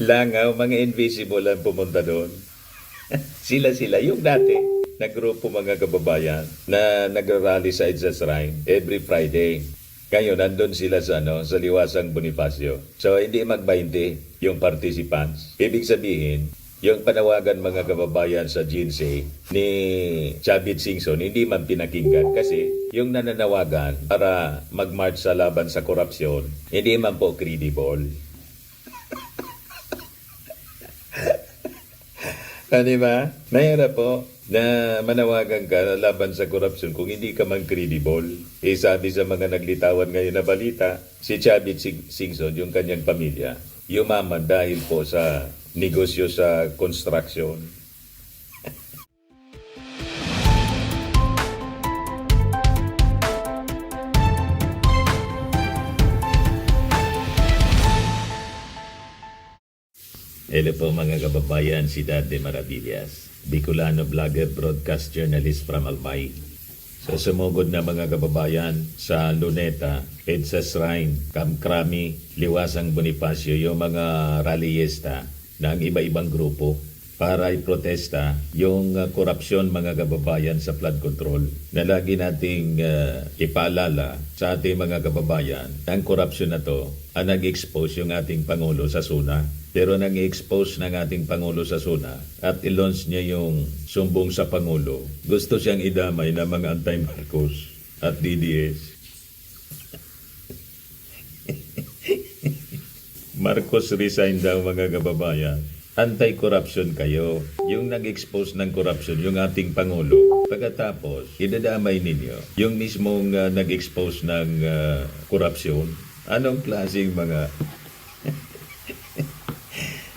Langaw, mga invisible ang pumunta doon. Sila, yung dati, na grupo mga kababayan na nagrarally sa Edsa Shrine every Friday. Ngayon, nandun sila sa, sa Liwasang Bonifacio. So, hindi mag-20 yung participants. Ibig sabihin, yung panawagan mga kababayan sa GNC ni Chavit Singson, hindi man pinakinggan kasi yung nananawagan para mag-march sa laban sa korupsyon, hindi man po credible. Di ba? Nahirap po na manawagan ka laban sa korupsyon kung hindi ka man credible. Sabi sa mga naglitawan ngayon na balita, si Chavit Singson, yung kanyang pamilya, yumaman dahil po sa negosyo sa construction. Hello po mga kababayan, si Dade Maravillas, Bicolano vlogger, broadcast journalist from Albay. So sumugod na mga kababayan sa Luneta, Edsa Shrine, Kamkrami, Liwasang Bonifacio, yung mga rallyista ng iba-ibang grupo para iprotesta yung korupsyon mga kababayan sa flood control na lagi nating ipaalala sa ating mga kababayan. Ang korupsyon na to ang nag-expose yung ating Pangulo sa SUNA. Pero nag-expose ng ating Pangulo sa SUNA at i-launch niya yung sumbong sa Pangulo. Gusto siyang idamay ng mga anti-Marcos at DDS. Marcos resign daw mga kababayan. Anti-corruption kayo. Yung nag-expose ng corruption, yung ating Pangulo. Pagkatapos, idadamay ninyo yung mismong nag-expose ng corruption. Anong klaseng mga...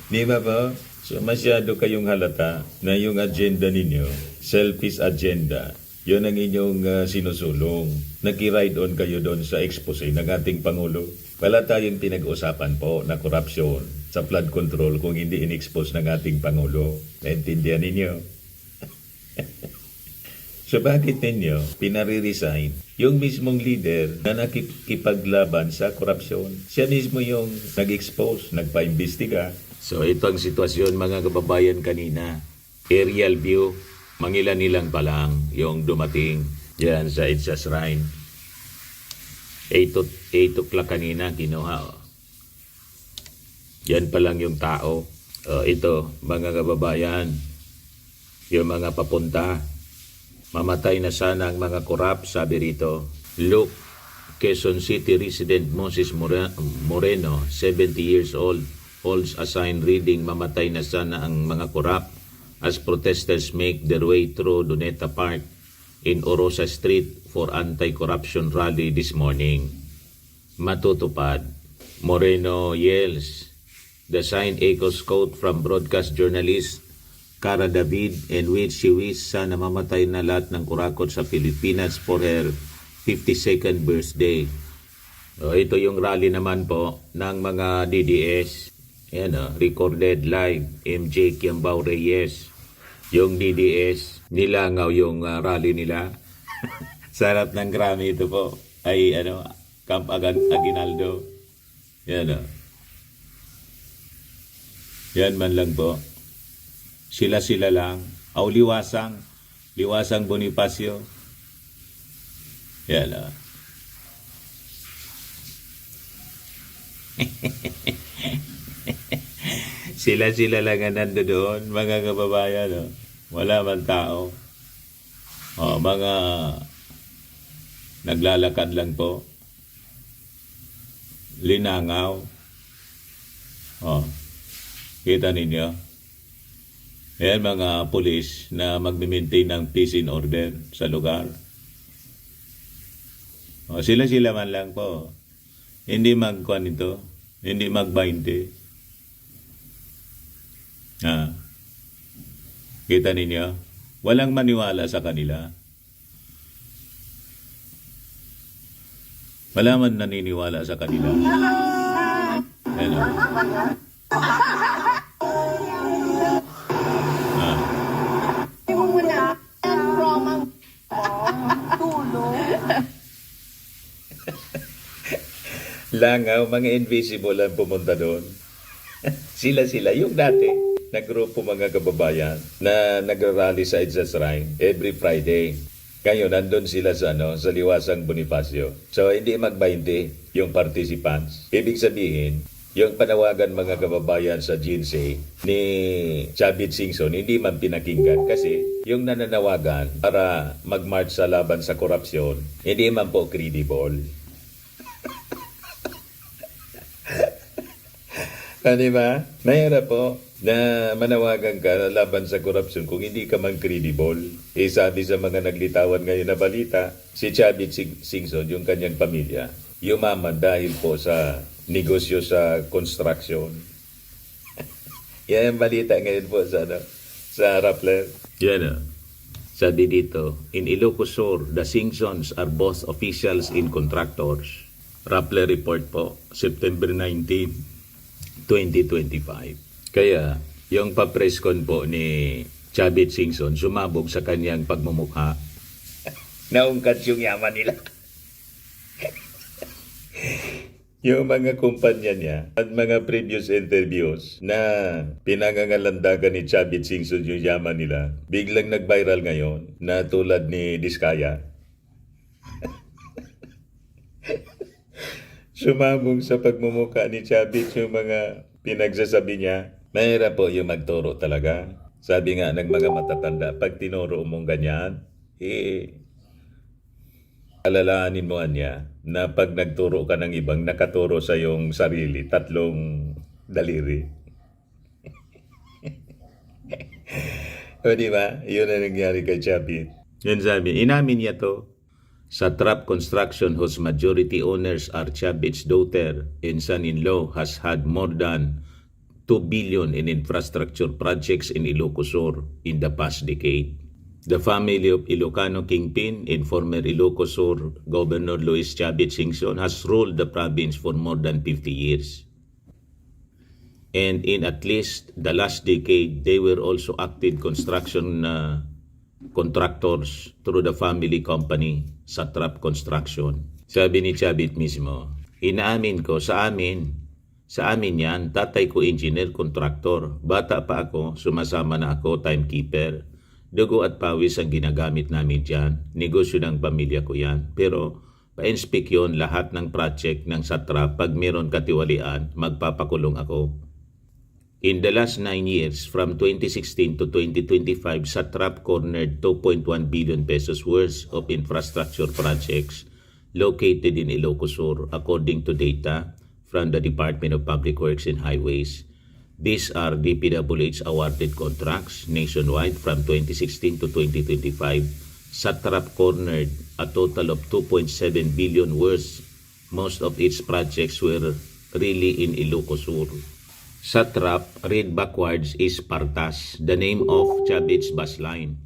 Di ba po? So masyado kayong halata na yung agenda ninyo, selfish agenda, yun ang inyong sinusulong. Nag-ride on kayo doon sa expose ng ating Pangulo. Wala tayong pinag-usapan po na korupsyon sa flood control kung hindi in-expose ng ating Pangulo. Naintindihan ninyo? So bakit ninyo pinare-resign yung mismong leader na nakikipaglaban sa korupsyon? Siya mismo yung nag-expose, nagpa-imbestiga. So ito ang sitwasyon mga kababayan kanina. Aerial view, mangilan-ilan pa lang yung dumating diyan sa Edsa Shrine. 8 o'clock kanina kinuha. Yan pa lang yung tao. Ito mga kababayan, yung mga papunta. Mamatay na sana ang mga korap, sabi rito. Look, Quezon City resident Moses Moreno, 70 years old, holds a sign reading mamatay na sana ang mga korap as protesters make their way through Luneta Park in Orosa Street for anti-corruption rally this morning. Matutupad. Moreno yells. The sign echoes quote from broadcast journalist Cara David in which she wished sana mamatay na lahat ng kurakot sa Pilipinas for her 52nd birthday. Ito yung rally naman po ng mga DDS. Ayan, recorded live, MJ Kiambao Reyes. Yung DDS, nilangaw yung rally nila. Sarap ng Grammy ito po ay Camp Aguinaldo. Yan Yan man lang po. Sila lang. Liwasang Bonifacio. Yan Sila lang ang nandoon, mga kababayan. Wala man tao. Mga naglalakad lang po. Linangaw. Kita ninyo? Ayan mga pulis na magme-maintain ng peace and order sa lugar. Sila man lang po. Hindi magkuhan ito. Hindi mag-20. Kita ninyo? Walang maniwala sa kanila. Wala man naniniwala sa kanila. Ano? Langaw, mga invisible ang pumunta doon. Sila yung dati na grupo mga kababayan na nagrarally sa EDSA Shrine every Friday. Ngayon, nandun sila sa, sa Liwasang Bonifacio. So, hindi mag-20 yung participants. Ibig sabihin, yung panawagan mga kababayan sa GNC ni Chavit Singson, hindi man pinakinggan kasi yung nananawagan para mag-march sa laban sa korupsyon, hindi man po credible. Di ba? Mahirap po na manawagan ka laban sa korupsyon kung hindi ka man credible. Sabi sa mga naglitawan ngayon na balita, si Chavit Singson, yung kanyang pamilya, yumaman dahil po sa negosyo sa construction. Yan ang balita ngayon po sa Rappler. Yan sabi dito, in Ilocos Sur, the Singsons are both officials and contractors. Rappler report po, September 19, 2025. Kaya, yung pa-presscon po ni Chavit Singson, sumabog sa kanyang pagmumukha. Naungkat yung yaman nila. Yung mga kumpanya niya at mga previous interviews na pinangangalandagan ni Chavit Singson yung yaman nila, biglang nag-viral ngayon na tulad ni Diskaya. Sumabog sa pagmumuka ni Chavit yung mga pinagsasabi niya. Mahirap po yung magturo talaga. Sabi nga ng mga matatanda, pag tinuro mong ganyan, alalahanin mo niya na pag nagturo ka ng ibang nakaturo sa iyong sarili, 3 daliri. O diba? Yun ang nangyari kay Chavit. Yun sabi, inamin niya to. Satrap Construction, whose majority owners are Chavit's daughter and son-in-law, has had more than 2 billion in infrastructure projects in Ilocos Sur in the past decade. The family of Ilocano Kingpin and former Ilocos Sur Governor Luis Chavit Singson has ruled the province for more than 50 years. And in at least the last decade, they were also active construction contractors through the family company, Satrap Construction. Sabi ni Chavit mismo, inaamin ko sa amin yan, tatay ko engineer contractor. Bata pa ako, sumasama na ako, timekeeper. Dugo at pawis ang ginagamit namin dyan. Negosyo ng pamilya ko yan. Pero pa-inspect yun lahat ng project ng Satrap. Pag meron katiwalian, magpapakulong ako. In the last 9 years, from 2016 to 2025, Satrap cornered 2.1 billion pesos worth of infrastructure projects located in Ilocos Sur, according to data from the Department of Public Works and Highways. These are DPWH awarded contracts nationwide from 2016 to 2025. Satrap cornered a total of 2.7 billion worth. Most of its projects were really in Ilocos Sur. Satrap, read backwards, is Partas, the name of Chavit's bus line.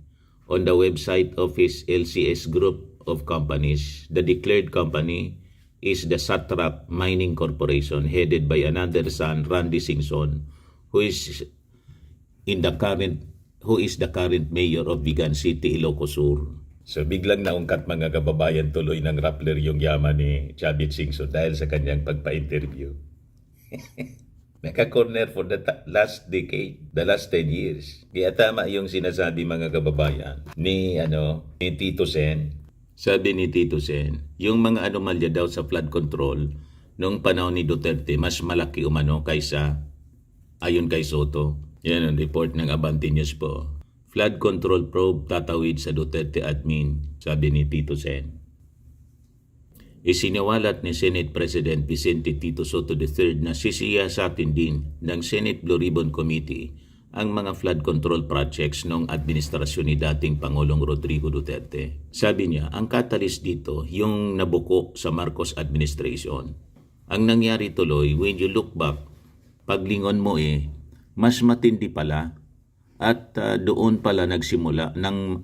On the website of his LCS group of companies, the declared company is the Satrap Mining Corporation, headed by another son, Randy Singson, who is the current mayor of Vigan City, Ilocos Sur. So biglang naungkat mga kababayan, tuloy ng Rappler yung yaman ni Chavit Singson dahil sa kanyang pagpa-interview. Naka-corner for the last decade, the last 10 years. Kaya tama yung sinasabi mga kababayan ni Tito Sen. Sabi ni Tito Sen, yung mga anomalya daw sa flood control noong panahon ni Duterte mas malaki umano kaysa ayon kay Soto. Yan ang report ng Abante News po. Flood control probe tatawid sa Duterte admin, sabi ni Tito Sen. Isiniwalat ni Senate President Vicente Tito Soto III na sisiyasatin din ng Senate Blue Ribbon Committee ang mga flood control projects noong administrasyon ni dating Pangulong Rodrigo Duterte. Sabi niya, ang catalyst dito yung nabuko sa Marcos administration. Ang nangyari tuloy, when you look back, paglingon mo mas matindi pala at doon pala nagsimula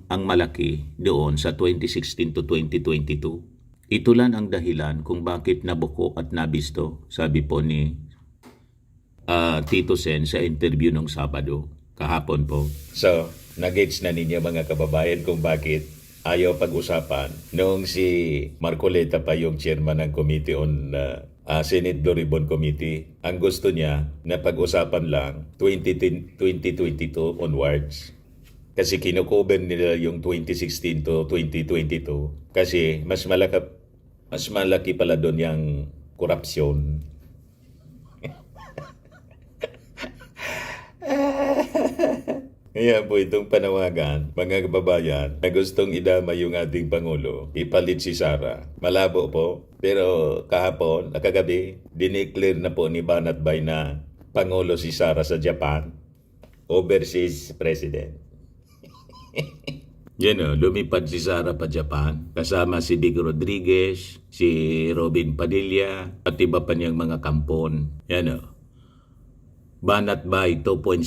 ang malaki doon sa 2016 to 2022. Ito lang ang dahilan kung bakit nabuko at nabisto, sabi po ni Tito Sen sa interview nung Sabado, kahapon po. So, nag-gets na ninyo mga kababayan kung bakit ayaw pag-usapan noong si Marcoleta pa yung chairman ng Committee on Senate Blue Ribbon Committee. Ang gusto niya na pag-usapan lang 2022 onwards. Kasi kinocover nila yung 2016 to 2022 kasi mas malaki pala doon yung korupsyon. Kaya po itong panawagan, mga kababayan, na gustong idama yung ating Pangulo, ipalit si Sara. Malabo po, pero kahapon, kagabi, dineclare na po ni Banat Bay na Pangulo si Sara sa Japan, overseas president. Yan o, lumipad si Sara pa Japan, kasama si Big Rodriguez, si Robin Padilla, at iba pa niyang mga kampon. Yan o. Banat Bay 2.0,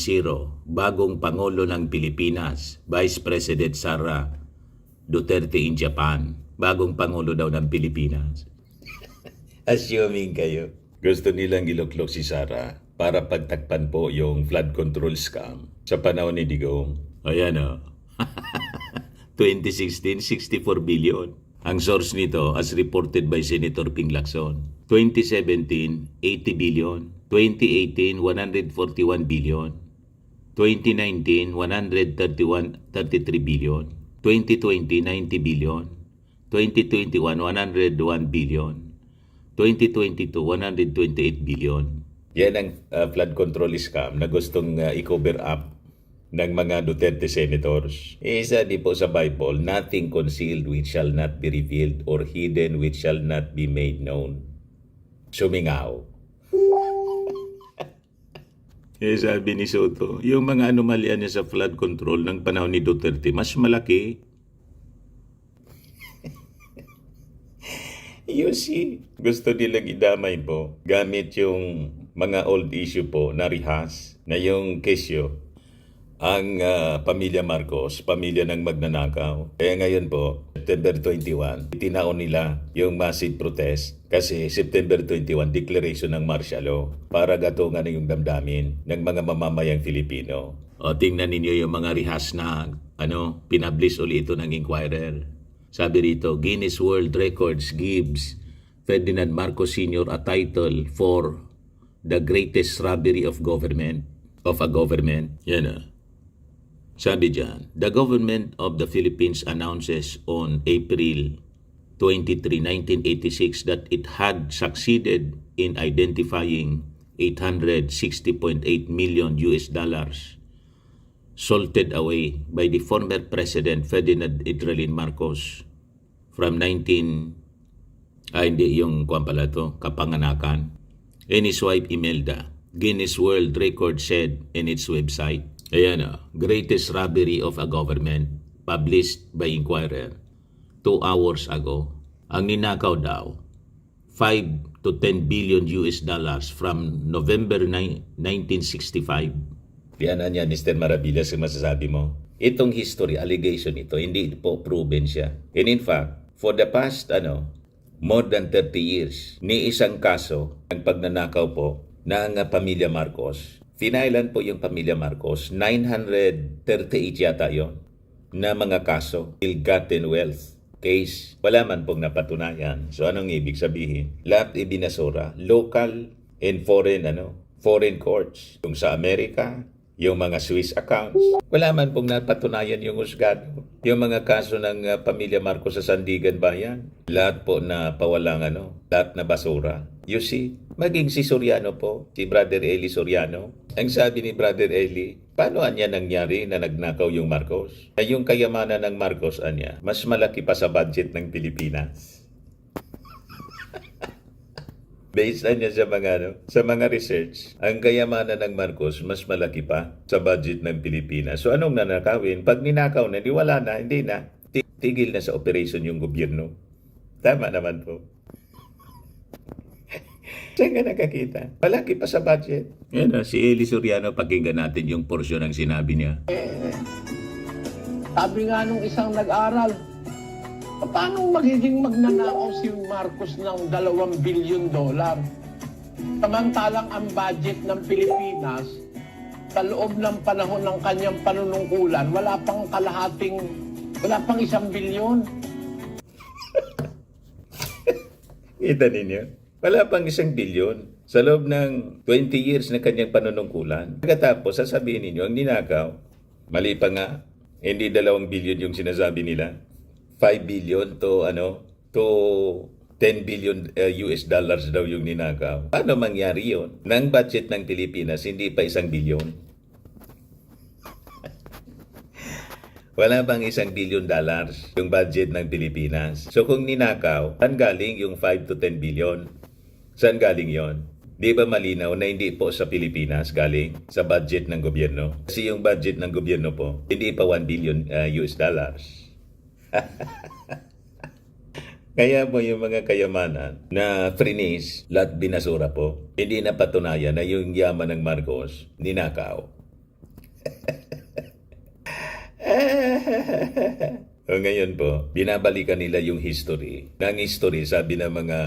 bagong Pangulo ng Pilipinas, Vice President Sara Duterte in Japan, bagong Pangulo daw ng Pilipinas. Assuming kayo, gusto nilang iluklok si Sara para pagtakpan po yung flood control scam sa panahon ni Digong. Ayan o. 2016, 64 billion. Ang source nito as reported by Senator Ping Lacson. 2017, 80 billion. 2018, 141 billion. 2019, 33 billion. 2020, 90 billion. 2021, 101 billion. 2022, 128 billion. Yan ang flood control scam na gustong i-cover up ng mga Duterte senators. Isa di po sa Bible, nothing concealed which shall not be revealed or hidden which shall not be made known. Sumingaw. Sabi ni Soto, yung mga anomalya niya sa flood control ng panahon ni Duterte, mas malaki. You see, gusto nilang idamay po gamit yung mga old issue po na rehas na yung kesyo. Ang pamilya Marcos, pamilya ng magnanakaw. Kaya ngayon po, September 21, itinaon nila yung massive protest kasi September 21, declaration ng martial law para gatungan yung damdamin ng mga mamamayang Filipino. O tingnan ninyo yung mga rehas na pinablis ulit ito ng Inquirer. Sabi rito, Guinness World Records gives Ferdinand Marcos Sr. a title for the greatest robbery of a government. Yan Sabi dyan, the government of the Philippines announces on April 23, 1986 that it had succeeded in identifying $860.8 million salted away by the former President Ferdinand Idrelin Marcos from kapanganakan, and his wife Imelda. Guinness World Record said in its website. Ayan greatest robbery of a government, published by Inquirer 2 hours ago. Ang ninakaw daw, 5 to 10 billion from November 1965. Yan niya, Mr. Maravillas, ang masasabi mo. Itong history, allegation ito, hindi po proven siya. And in fact, for the past, more than 30 years, ni isang kaso ang pagnanakaw po ng pamilya Marcos. Finailan po yung pamilya Marcos, 938 yata yon na mga kaso, ill-gotten wealth case. Wala man pong napatunayan. So anong ibig sabihin? Lahat ibinasura, local and foreign courts. Yung sa Amerika, yung mga Swiss accounts. Wala man pong napatunayan yung husgado. Yung mga kaso ng pamilya Marcos sa Sandigan Bayan, lahat po na pawalang lahat na basura. You see, maging si Soriano po, si Brother Eli Soriano, ang sabi ni Brother Eli, paano anya nangyari na nagnakaw yung Marcos? Ay yung kayamanan ng Marcos mas malaki pa sa budget ng Pilipinas. Based niya sa mga research, ang kayamanan ng Marcos mas malaki pa sa budget ng Pilipinas. So anong nanakawin? Pag ninakaw na, wala na, hindi na. Tigil na sa operation yung gobyerno. Tama naman po. Saan ka nakakita? Malaki pa sa budget. Yan si Eli Soriano, pakinggan natin yung porsyon ng sinabi niya. Sabi nga nung isang nag-aral, paano magiging magnanakaw si Marcos ng $2 billion? Samantalang ang budget ng Pilipinas, sa loob ng panahon ng kanyang panunungkulan, wala pang $1 billion. Kita ninyo? Wala pang 1 bilyon sa loob ng 20 years na kanyang panunungkulan. Pagkatapos, sasabihin ninyo, ang ninakaw, mali pa nga, hindi 2 bilyon yung sinasabi nila. 5 billion to 10 billion US dollars daw yung ninakaw. Paano mangyari yun? Nang budget ng Pilipinas, hindi pa 1 bilyon. Wala bang 1 billion dollars yung budget ng Pilipinas. So kung ninakaw, saan galing yung 5 to 10 billion? Saan galing yon? Di ba malinaw na hindi po sa Pilipinas galing sa budget ng gobyerno? Kasi yung budget ng gobyerno po, hindi pa 1 billion US dollars. Kaya po yung mga kayamanan na frinis, lahat binasura po, hindi na patunayan na yung yaman ng Marcos, ninakaw. O ngayon po, binabalikan nila yung history. Nang history, sabi ng mga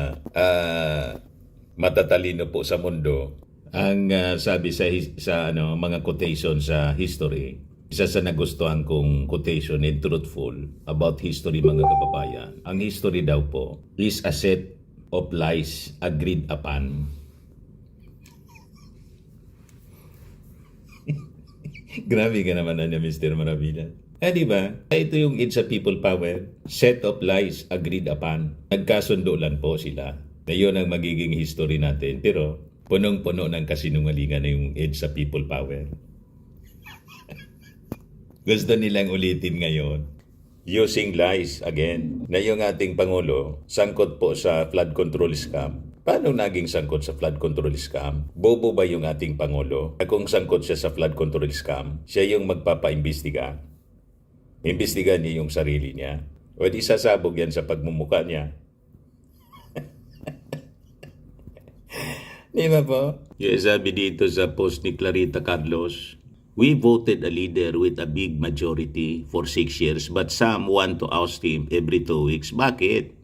matatalino po sa mundo, ang sabi sa mga quotation sa history, isa sa nagustuhan kong quotation and truthful about history mga kababayan. Ang history daw po is a set of lies agreed upon. Grabe ka naman Mr. Maravilla. Di ba? Ito yung It's a People Power. Set of lies agreed upon. Nagkasundo lang po sila. Na yun ang magiging history natin. Pero punong-puno ng kasinungalingan na yung It's a People Power. Gusto nilang ulitin ngayon. Using lies again. Na yung ating Pangulo, sangkot po sa flood control scam. Paano naging sangkot sa flood control scam? Bobo ba yung ating Pangulo? Na kung sangkot siya sa flood control scam, siya yung magpapaimbestiga. Imbestigahan niya yung sarili niya. O di sasabog yan sa pagmumuka niya. Di ba po? Yung sabi dito sa post ni Clarita Carlos, we voted a leader with a big majority for 6 years but some want to oust him every 2 weeks. Bakit?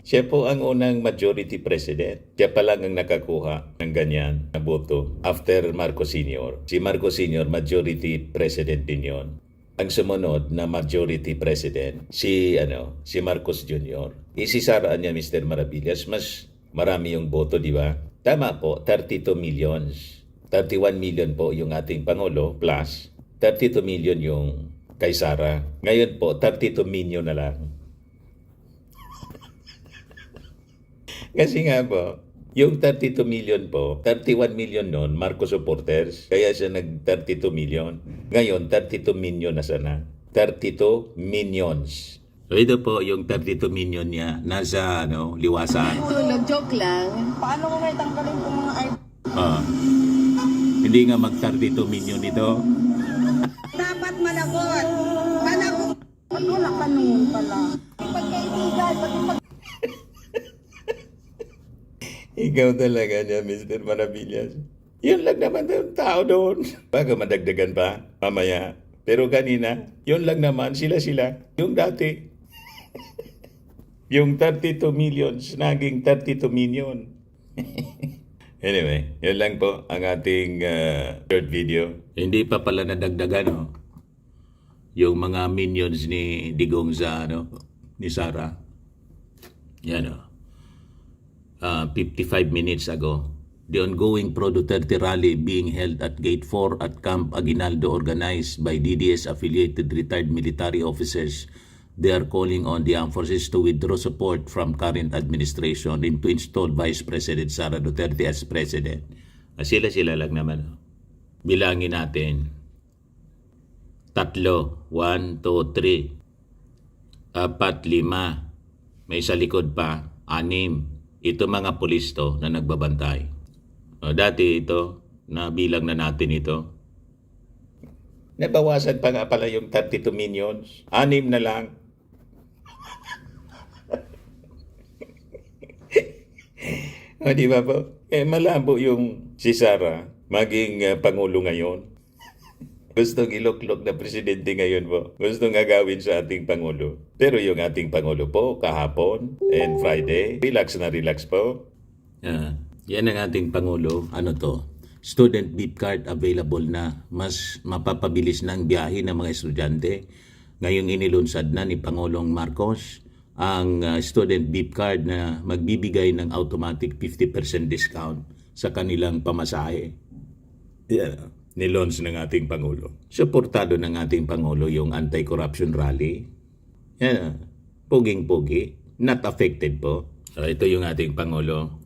Siya po ang unang majority president. Siya pa lang ang nakakuha ng ganyan na boto after Marcos Sr. Si Marcos Sr. majority president din yon. Ang sumunod na majority president, si Marcos Jr. Isisaraan niya Mr. Maravillas, mas marami yung boto, di ba? Tama po, 32 millions. 31 million po yung ating Pangulo plus 32 million yung kay Sara. Ngayon po, 32 million na lang. Kasi nga po, yung 32 million po, 31 million noon, Marcos supporters, kaya siya nag-32 million. Ngayon, 32 million na sana. 32 millions. So ito po, yung 32 million niya, nasa liwasan. Tulog, joke lang. Paano mo may tanggalin kung mga ID? Hindi nga mag-32 million ito. Dapat managot. Managot. Pag wala ka noon pala. Pagkaibigan, pag Ikaw talaga niya, Mr. Maravillas. Yun lang naman yung tao doon. Baga madagdagan pa, mamaya. Pero kanina, yun lang naman, sila. Yung dati. Yung 32 millions, naging 32 million. Anyway, yun lang po ang ating third video. Hindi pa pala nadagdagan, yung mga minions ni Digong sa, ni Sara. Yan, 55 minutes ago, the ongoing Pro-Duterte rally being held at Gate 4 at Camp Aguinaldo organized by DDS-affiliated retired military officers. They are calling on the armed forces to withdraw support from current administration and to install Vice President Sara Duterte as President. Sila lang naman. Bilangin natin. 3, 1, 2, 3, 4, 5. May sa likod pa, 6. Ito mga pulis to na nagbabantay. Dati ito, nabilang na natin ito. Nabawasan pa nga pala yung 32 millions. 6 na lang. Di ba po? Malabo yung si Sara maging Pangulo ngayon. Gustong iluklok na presidente ngayon po. Gustong agawin sa ating Pangulo. Pero yung ating Pangulo po, kahapon and Friday, relax po. Yan ang ating Pangulo. Student beep card available na. Mas mapapabilis na ang biyahe ng mga estudyante. Ngayong inilunsad na ni Pangulong Marcos ang student beep card na magbibigay ng automatic 50% discount sa kanilang pamasahe. Yan, nilaunch ng ating Pangulo. Suportado ng ating Pangulo yung anti-corruption rally. Yan, puging-pugi, not affected po. So ito yung ating Pangulo.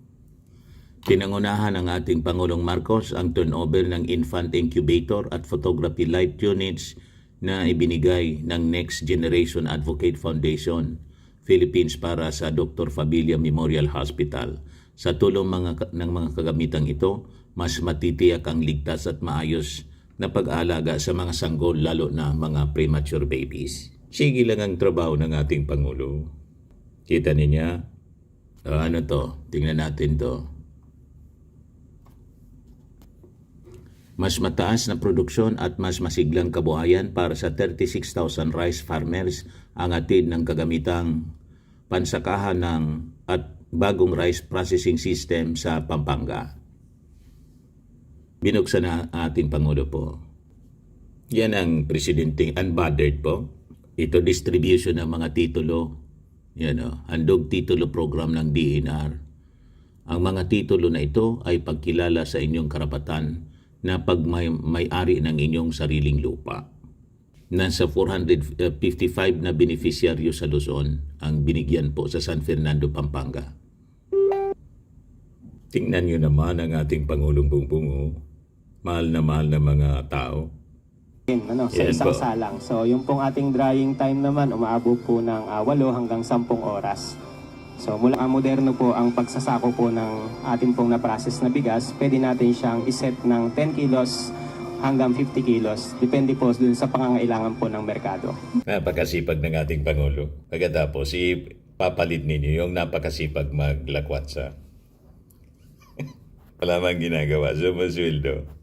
Pinangunahan ng ating Pangulong Marcos ang turnover ng infant incubator at photography light units na ibinigay ng Next Generation Advocate Foundation Philippines para sa Dr. Fabilia Memorial Hospital. Sa tulong ng mga kagamitang ito, mas matitiyak ang ligtas at maayos na pag-aalaga sa mga sanggol, lalo na mga premature babies. Sige lang ang trabaho ng ating Pangulo. Kita niya? Ano to? Tingnan natin to. Mas mataas na produksyon at mas masiglang kabuhayan para sa 36,000 rice farmers ang atid ng kagamitang pansakahan at bagong rice processing system sa Pampanga. Binuksan na ating Pangulo po. Yan ang presidente unbothered po. Ito distribution ng mga titulo. Yan o, handog titulo program ng DENR. Ang mga titulo na ito ay pagkilala sa inyong karapatan na pagmay-ari ng inyong sariling lupa. Nasa 455 na beneficiaryo sa Luzon ang binigyan po sa San Fernando, Pampanga. Tingnan nyo naman ang ating Pangulong Bongbong, oh. Mahal na mga tao. Sa Yan isang po. salang. So yung pong ating drying time naman umaabot po ng 8 hanggang 10 oras. So mula moderno po ang pagsasako po ng ating pong na-process na bigas, pwede natin siyang iset ng 10 kilos hanggang 50 kilos. Depende po dun sa pangangailangan po ng merkado. Napakasipag ng ating Pangulo. Pagkatapos, papalit ninyo yung napakasipag maglakwatsa. Wala mang ginagawa, sumusweldo.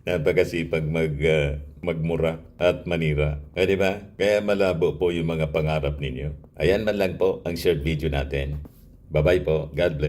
Napakasipag magmura at manira. Di ba? Kaya malabo po yung mga pangarap ninyo. Ayan man lang po ang short video natin. Bye-bye po. God bless.